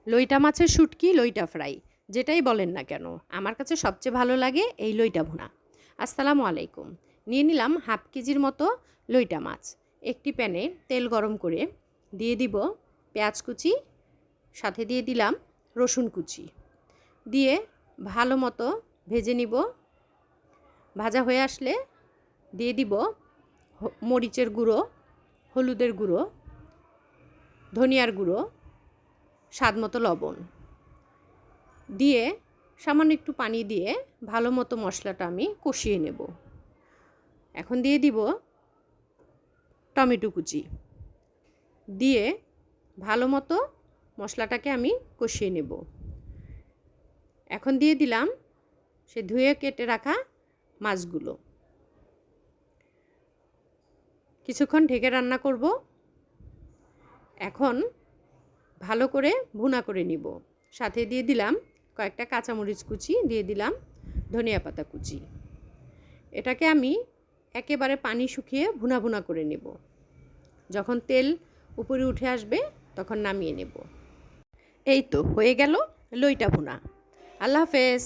লইটা মাছের শুটকি, লইটা ফ্রাই, যেটাই বলেন না কেন আমার কাছে সবচেয়ে ভালো লাগে এই লইটা ভুনা। আসসালামু আলাইকুম। নিয়ে নিলাম হাফ কেজির মতো লইটা মাছ। একটি প্যানে তেল গরম করে দিয়ে দিব পেঁয়াজ কুচি, সাথে দিয়ে দিলাম রসুন কুচি, দিয়ে ভালো মতো ভেজে নিব। ভাজা হয়ে আসলে দিয়ে দিব মরিচের গুঁড়ো, হলুদের গুঁড়ো, ধনিয়ার গুঁড়ো, স্বাদ মতো লবণ দিয়ে সামান্য একটু পানি দিয়ে ভালো মতো মশলাটা আমি কষিয়ে নেব। এখন দিয়ে দিব টমেটো কুচি, দিয়ে ভালো মতো মশলাটাকে আমি কষিয়ে নেব। এখন দিয়ে দিলাম সে ধুয়ে কেটে রাখা মাছগুলো। কিছুক্ষণ ঢেকে রান্না করব। এখন ভালো করে ভুনা করে নিব। সাথে দিয়ে দিলাম কয়েকটা কাঁচামরিচ কুচি, দিয়ে দিলাম ধনিয়া পাতা কুচি। এটাকে আমি একেবারে পানি শুকিয়ে ভুনা ভুনা করে নেব। যখন তেল উপরে উঠে আসবে তখন নামিয়ে নেব। এই তো হয়ে গেল লইটা ভুনা। আল্লাহ হাফেজ।